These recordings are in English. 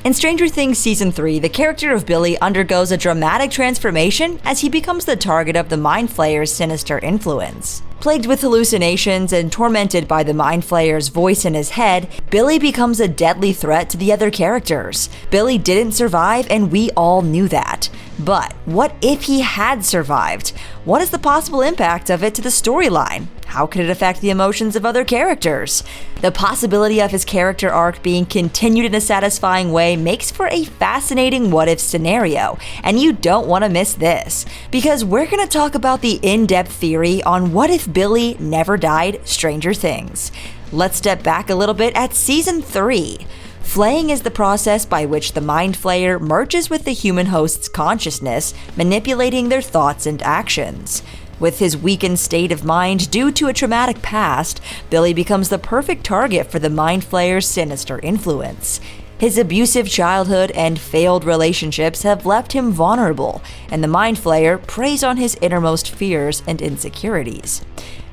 In Stranger Things Season 3, the character of Billy undergoes a dramatic transformation as he becomes the target of the Mind Flayer's sinister influence. Plagued with hallucinations and tormented by the Mind Flayer's voice in his head, Billy becomes a deadly threat to the other characters. Billy didn't survive, and we all knew that. But what if he had survived? What is the possible impact of it to the storyline? How could it affect the emotions of other characters? The possibility of his character arc being continued in a satisfying way makes for a fascinating what-if scenario, and you don't want to miss this, because we're going to talk about the in-depth theory on what if Billy never died Stranger Things. Let's step back a little bit at Season 3. Flaying is the process by which the Mind Flayer merges with the human host's consciousness, manipulating their thoughts and actions. With his weakened state of mind due to a traumatic past, Billy becomes the perfect target for the Mind Flayer's sinister influence. His abusive childhood and failed relationships have left him vulnerable, and the Mind Flayer preys on his innermost fears and insecurities.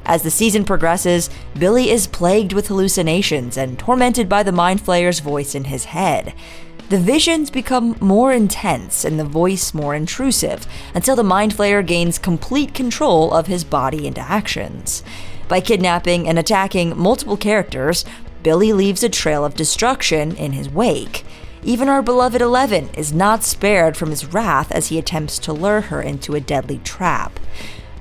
As the season progresses, Billy is plagued with hallucinations and tormented by the Mind Flayer's voice in his head. The visions become more intense and the voice more intrusive, until the Mind Flayer gains complete control of his body and actions. By kidnapping and attacking multiple characters, Billy leaves a trail of destruction in his wake. Even our beloved Eleven is not spared from his wrath as he attempts to lure her into a deadly trap.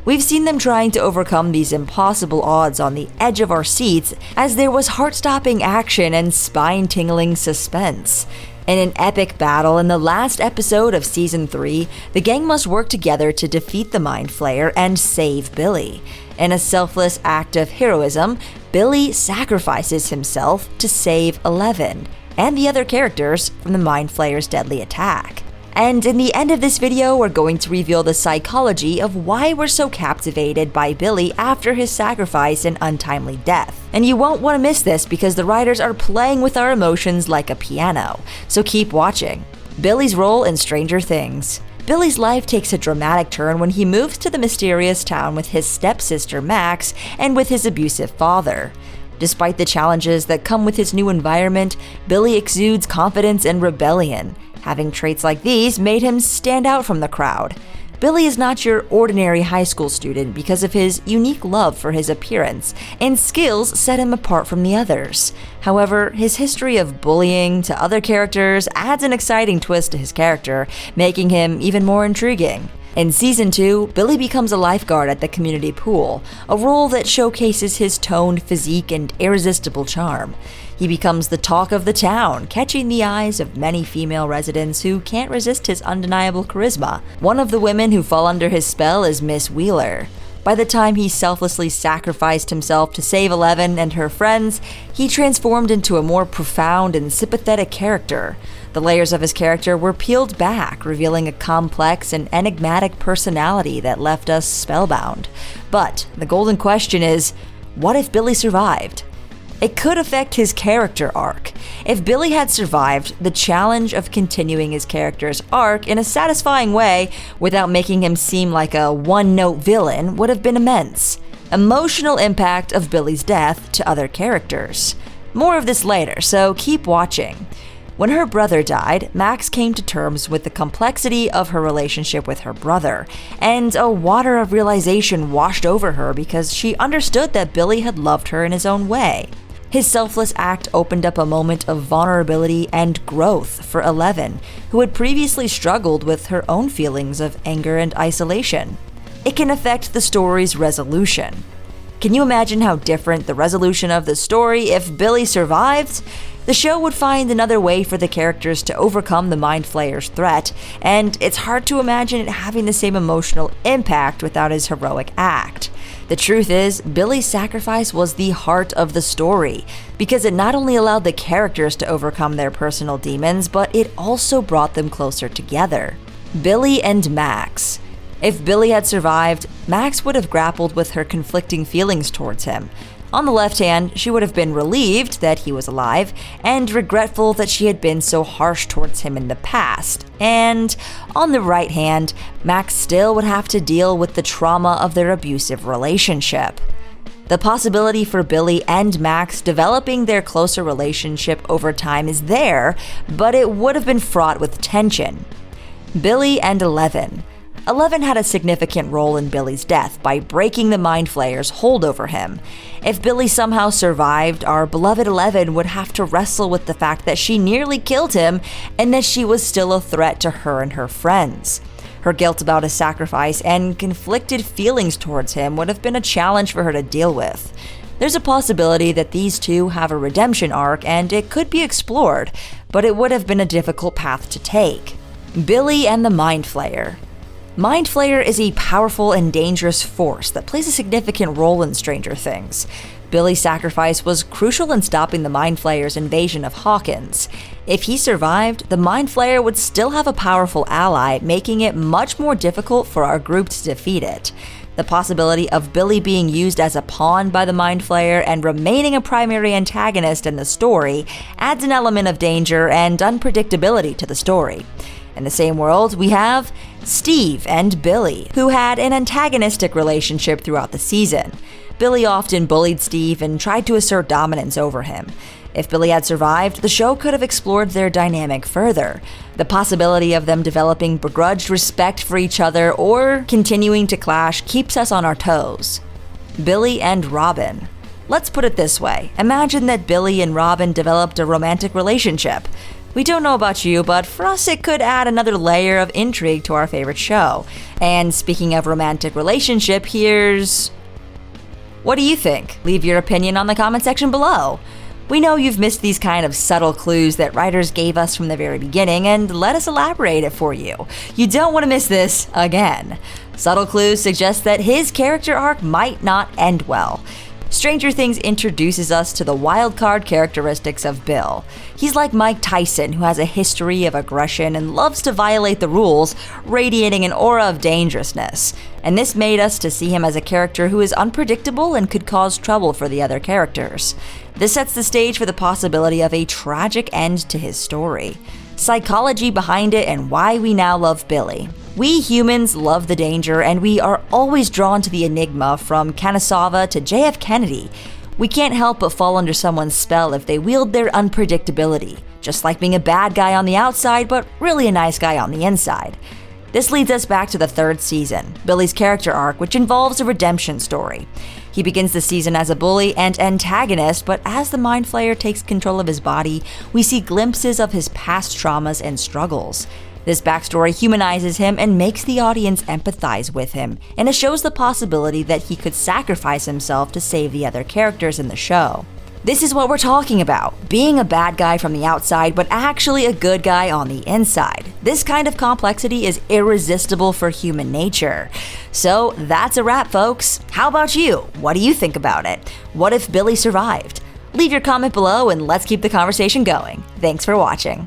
We've seen them trying to overcome these impossible odds on the edge of our seats as there was heart-stopping action and spine-tingling suspense. In an epic battle in the last episode of Season 3, the gang must work together to defeat the Mind Flayer and save Billy. In a selfless act of heroism, Billy sacrifices himself to save Eleven and the other characters from the Mind Flayer's deadly attack. And in the end of this video, we're going to reveal the psychology of why we're so captivated by Billy after his sacrifice and untimely death. And you won't want to miss this because the writers are playing with our emotions like a piano, so keep watching. Billy's role in Stranger Things. Billy's life takes a dramatic turn when he moves to the mysterious town with his stepsister Max and with his abusive father. Despite the challenges that come with his new environment, Billy exudes confidence and rebellion. Having traits like these made him stand out from the crowd. Billy is not your ordinary high school student because of his unique love for his appearance, and skills set him apart from the others. However, his history of bullying to other characters adds an exciting twist to his character, making him even more intriguing. In Season 2, Billy becomes a lifeguard at the community pool, a role that showcases his toned physique and irresistible charm. He becomes the talk of the town, catching the eyes of many female residents who can't resist his undeniable charisma. One of the women who fall under his spell is Miss Wheeler. By the time he selflessly sacrificed himself to save Eleven and her friends, he transformed into a more profound and sympathetic character. The layers of his character were peeled back, revealing a complex and enigmatic personality that left us spellbound. But the golden question is, what if Billy survived? It could affect his character arc. If Billy had survived, the challenge of continuing his character's arc in a satisfying way without making him seem like a one-note villain would have been immense. Emotional impact of Billy's death to other characters. More of this later, so keep watching. When her brother died, Max came to terms with the complexity of her relationship with her brother, and a water of realization washed over her because she understood that Billy had loved her in his own way. His selfless act opened up a moment of vulnerability and growth for Eleven, who had previously struggled with her own feelings of anger and isolation. It can affect the story's resolution. Can you imagine how different the resolution of the story if Billy survived? The show would find another way for the characters to overcome the Mind Flayer's threat, and it's hard to imagine it having the same emotional impact without his heroic act. The truth is, Billy's sacrifice was the heart of the story, because it not only allowed the characters to overcome their personal demons, but it also brought them closer together. Billy and Max. If Billy had survived, Max would have grappled with her conflicting feelings towards him. On the left hand, she would have been relieved that he was alive, and regretful that she had been so harsh towards him in the past. And on the right hand, Max still would have to deal with the trauma of their abusive relationship. The possibility for Billy and Max developing their closer relationship over time is there, but it would have been fraught with tension. Billy and Eleven. Eleven had a significant role in Billy's death by breaking the Mind Flayer's hold over him. If Billy somehow survived, our beloved Eleven would have to wrestle with the fact that she nearly killed him and that she was still a threat to her and her friends. Her guilt about his sacrifice and conflicted feelings towards him would have been a challenge for her to deal with. There's a possibility that these two have a redemption arc and it could be explored, but it would have been a difficult path to take. Billy and the Mind Flayer. Mind Flayer is a powerful and dangerous force that plays a significant role in Stranger Things. Billy's sacrifice was crucial in stopping the Mind Flayer's invasion of Hawkins. If he survived, the Mind Flayer would still have a powerful ally, making it much more difficult for our group to defeat it. The possibility of Billy being used as a pawn by the Mind Flayer and remaining a primary antagonist in the story adds an element of danger and unpredictability to the story. In the same world, we have Steve and Billy, who had an antagonistic relationship throughout the season. Billy often bullied Steve and tried to assert dominance over him. If Billy had survived, the show could have explored their dynamic further. The possibility of them developing begrudged respect for each other or continuing to clash keeps us on our toes. Billy and Robin. Let's put it this way. Imagine that Billy and Robin developed a romantic relationship. We don't know about you, but for us it could add another layer of intrigue to our favorite show. And speaking of romantic relationship, what do you think? Leave your opinion on the comment section below. We know you've missed these kind of subtle clues that writers gave us from the very beginning, and let us elaborate it for you. You don't want to miss this again. Subtle clues suggest that his character arc might not end well. Stranger Things introduces us to the wildcard characteristics of Bill. He's like Mike Tyson, who has a history of aggression and loves to violate the rules, radiating an aura of dangerousness. And this made us to see him as a character who is unpredictable and could cause trouble for the other characters. This sets the stage for the possibility of a tragic end to his story. Psychology behind it and why we now love Billy. We humans love the danger, and we are always drawn to the enigma from Kanazawa to JF Kennedy. We can't help but fall under someone's spell if they wield their unpredictability, just like being a bad guy on the outside but really a nice guy on the inside. This leads us back to the third season, Billy's character arc, which involves a redemption story. He begins the season as a bully and antagonist, but as the Mind Flayer takes control of his body, we see glimpses of his past traumas and struggles. This backstory humanizes him and makes the audience empathize with him, and it shows the possibility that he could sacrifice himself to save the other characters in the show. This is what we're talking about, being a bad guy from the outside but actually a good guy on the inside. This kind of complexity is irresistible for human nature. So that's a wrap, folks. How about you? What do you think about it? What if Billy survived? Leave your comment below and let's keep the conversation going. Thanks for watching.